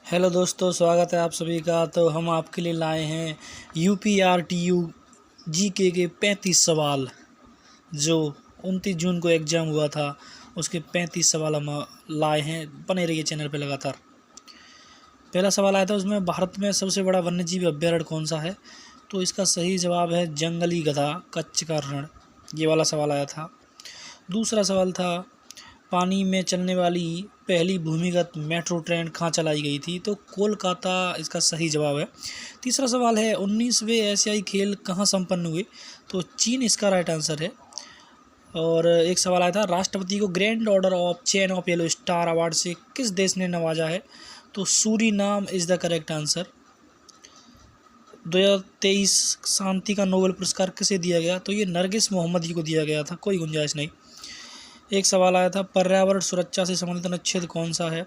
Hello दोस्तों, स्वागत है आप सभी का। तो हम आपके लिए लाए हैं UPRTU जीके के 35 सवाल जो 29 जून को एग्ज़ाम हुआ था। उसके 35 सवाल हम लाए हैं। बने रहिए चैनल पे लगातार। पहला सवाल आया था, उसमें भारत में सबसे बड़ा वन्यजीव अभ्यारण्य कौन सा है? तो इसका सही जवाब है जंगली गधा कच्छ का रण। ये वाला सवाल आया था। दूसरा सवाल था, पानी में चलने वाली पहली भूमिगत मेट्रो ट्रेन कहाँ चलाई गई थी? तो कोलकाता इसका सही जवाब है। तीसरा सवाल है, 19वें एशियाई खेल कहाँ संपन्न हुए? तो चीन इसका राइट आंसर है। और एक सवाल आया था, राष्ट्रपति को grand order of chain of yellow star award से किस देश ने नवाजा है? तो Suriname is the correct answer. 2023 शांति का नोबेल पुरस्कार किसे दिया गया? तो ये नरगिस मोहम्मदी को दिया गया था, कोई गुंजाइश नहीं। एक सवाल आया था, पर्यावरण सुरक्षा से संबंधित अनुच्छेद कौन सा है?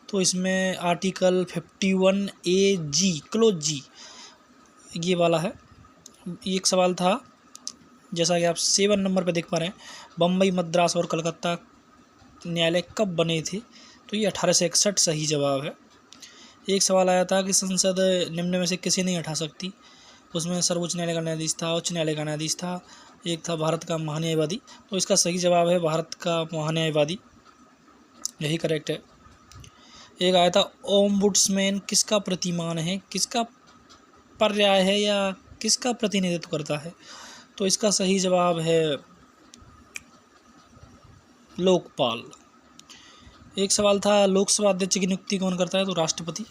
तो इसमें आर्टिकल 51A(G) क्लोज G ये वाला है। एक सवाल था, जैसा कि आप 7 नंबर पे देख पा रहे हैं, बम्बई, मद्रास और कलकत्ता न्यायालय कब बने थे? तो ये 1861 सही जवाब है। एक सवाल आया था कि संसद निम्न में से किसे नहीं हटा सकती? उसमें सर्वोच्च न्यायालय का न्यायाधीश था, उच्च न्यायालय का न्यायाधीश था, एक था भारत का महान्यायवादी। तो इसका सही जवाब है भारत का महान्यायवादी, यही करेक्ट है। एक आया था, ओम्बुड्समैन किसका प्रतिमान है, किसका पर्याय है या किसका प्रतिनिधित्व करता है? तो इसका सही जवाब है लोकपाल। एक सवाल था, लोकसभा अध्यक्ष की नियुक्ति कौन करता है? तो राष्ट्रपति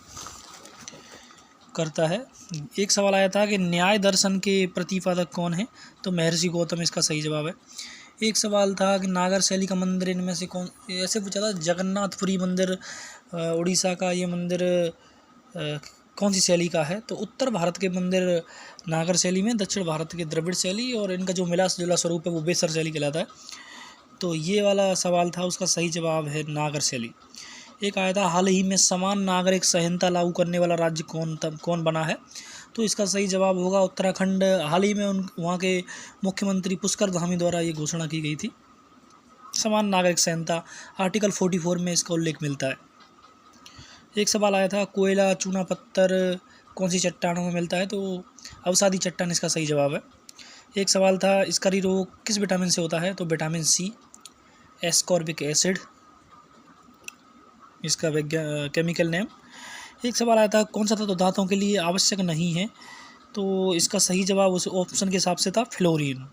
करता है। एक सवाल आया था कि न्याय दर्शन के प्रतिपादक कौन है? तो महर्षि गौतम इसका सही जवाब है। एक सवाल था कि नागर शैली का मंदिर इनमें से कौन, ऐसे पूछा था, जगन्नाथपुरी मंदिर उड़ीसा का, ये मंदिर कौन सी शैली का है? तो उत्तर भारत के मंदिर नागर शैली में, दक्षिण भारत के द्रविड़ शैली, और इनका जो मिला जुला स्वरूप है वो बेसर शैली कहलाता है। तो ये वाला सवाल था, उसका सही जवाब है नागर शैली। एक आया था, हाल ही में समान नागरिक संहिता लागू करने वाला राज्य कौन बना है? तो इसका सही जवाब होगा उत्तराखंड। हाल ही में वहाँ के मुख्यमंत्री पुष्कर धामी द्वारा ये घोषणा की गई थी। समान नागरिक संहिता आर्टिकल 44 में इसका उल्लेख मिलता है। एक सवाल आया था, कोयला चूना पत्थर कौन सी चट्टानों में मिलता है? तो अवसादी चट्टान इसका सही जवाब है। एक सवाल था, स्करी रोग किस विटामिन से होता है? तो विटामिन C, एस्कॉर्बिक एसिड इसका केमिकल नेम। एक सवाल आया था, कौन सा तत्व दांतों के लिए आवश्यक नहीं है? तो इसका सही जवाब उस ऑप्शन के हिसाब से था फ्लोरीन।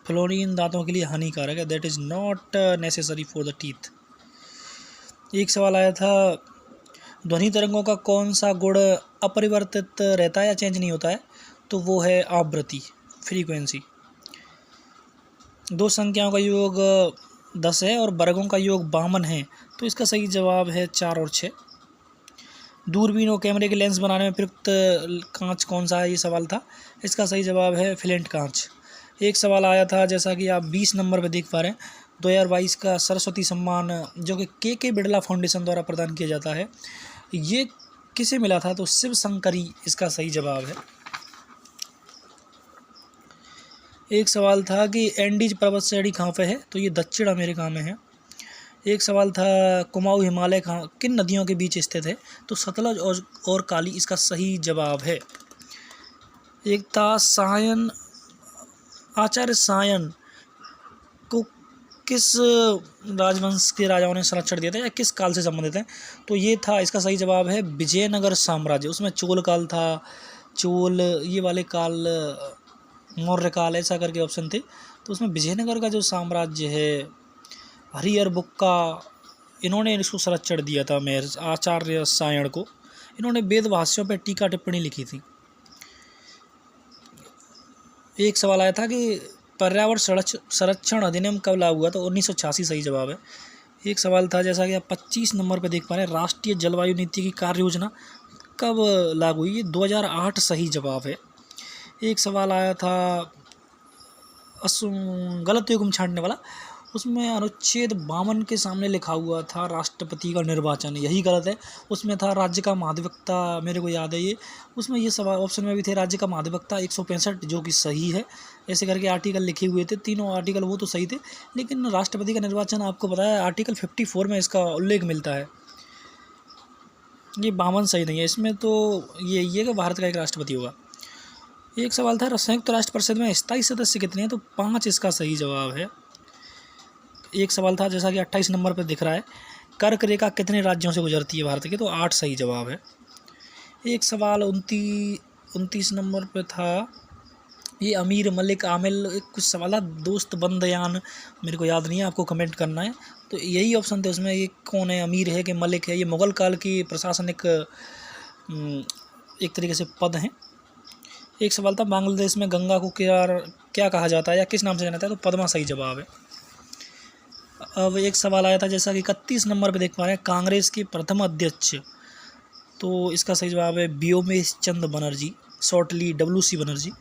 फ्लोरीन दांतों के लिए हानिकारक है, that is not necessary for the teeth. एक सवाल आया था, ध्वनि तरंगों का कौन सा गुण अपरिवर्तित रहता है या चेंज नहीं होता है? तो वो है आवृत्ति, फ्रीक्वेंसी। दो संख्याओं का योग 10 है और वर्गों का योग 52 है। तो इसका सही जवाब है 4 और 6। दूरबीन और कैमरे के लेंस बनाने में प्रयुक्त कांच कौन सा है? ये सवाल था। इसका सही जवाब है फ्लिंट कांच। एक सवाल आया था, जैसा कि आप 20 नंबर पर देख पा रहे हैं, 2022 का सरस्वती सम्मान जो कि के बिड़ला फाउंडेशन द्वारा प्रदान किया जाता है, ये किसे मिला था? तो शिव शंकरी इसका सही जवाब है। एक सवाल था कि एंडीज पर्वत श्रेणी कहाँ पे है? तो ये दक्षिण अमेरिका में है। एक सवाल था, कुमाऊं हिमालय कहाँ, किन नदियों के बीच स्थित है? तो सतलज और काली इसका सही जवाब है। एक था, सायन, आचार्य सायन को किस राजवंश के राजाओं ने संरक्षण दिया था या किस काल से संबंधित है? तो ये था, इसका सही जवाब है विजयनगर साम्राज्य। उसमें चोल काल था, चोल ये वाले काल, मौर्य काल, ऐसा करके ऑप्शन थे। तो उसमें विजयनगर का जो साम्राज्य है, हरिहर बुक्का, इन्होंने इसको संरक्षण दिया था आचार्य सायण को। इन्होंने वेद भाष्यों पर टीका टिप्पणी लिखी थी। एक सवाल आया था कि पर्यावरण संरक्षण अधिनियम कब लागू हुआ? तो 1986 सही जवाब है। एक सवाल था, जैसा कि आप 25 नंबर पर देख पा रहे हैं, राष्ट्रीय जलवायु नीति की कार्य योजना कब लागू हुई? 2008 सही जवाब है। एक सवाल आया था, गलत युग्म छांटने वाला, उसमें अनुच्छेद 52 के सामने लिखा हुआ था राष्ट्रपति का निर्वाचन, यही गलत है। उसमें था राज्य का महाधिवक्ता, मेरे को याद है ये, उसमें ये सवाल ऑप्शन में भी थे राज्य का महाधिवक्ता 165, जो कि सही है। ऐसे करके आर्टिकल लिखे हुए थे, तीनों आर्टिकल वो तो सही थे, लेकिन राष्ट्रपति का निर्वाचन आपको पता है आर्टिकल 54 में इसका उल्लेख मिलता है। ये 52 सही नहीं है, इसमें तो ये है कि भारत का एक राष्ट्रपति होगा। एक सवाल था संयुक्त राष्ट्र परिषद में स्थायी सदस्य कितने हैं, तो 5 इसका सही जवाब है। एक सवाल था जैसा कि 28 नंबर पर दिख रहा है, कर्क रेखा कितने राज्यों से गुजरती है भारत के, तो 8 सही जवाब है। एक सवाल 29 नंबर पे था, ये अमीर मलिक आमिल कुछ सवाल था, दोस्त बंदयान, मेरे को याद नहीं है, आपको कमेंट करना है। तो यही ऑप्शन थे उसमें, ये कौन है, अमीर है कि मलिक है। ये मुग़ल काल की प्रशासनिक एक तरीके से पद हैं। एक सवाल था बांग्लादेश में गंगा को क्या कहा जाता है या किस नाम से जाना जाता है, तो पद्मा सही जवाब है। अब एक सवाल आया था जैसा कि 31 नंबर पे देख पा रहे हैं, कांग्रेस के प्रथम अध्यक्ष, तो इसका सही जवाब है व्योमेश चंद्र बनर्जी, शॉर्टली WC बनर्जी।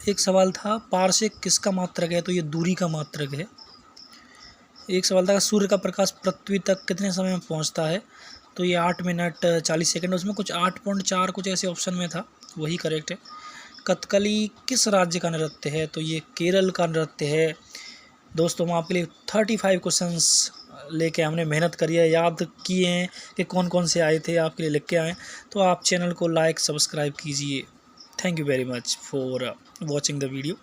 एक सवाल था पारसेक किसका मात्रक है, तो ये दूरी का मात्रक है। एक सवाल था सूर्य का प्रकाश पृथ्वी तक कितने समय में पहुंचता है, तो ये 8 मिनट 40 सेकंड, उसमें कुछ 8.4 कुछ ऐसे ऑप्शन में था, वही करेक्ट है। कथकली किस राज्य का नृत्य है, तो ये केरल का नृत्य है। दोस्तों हम आपके लिए 35 क्वेश्चंस लेके हमने मेहनत करी है, याद किए हैं कि कौन कौन से आए थे, आपके लिए लिख के आए। तो आप चैनल को लाइक सब्सक्राइब कीजिए। Thank you very much for watching the video.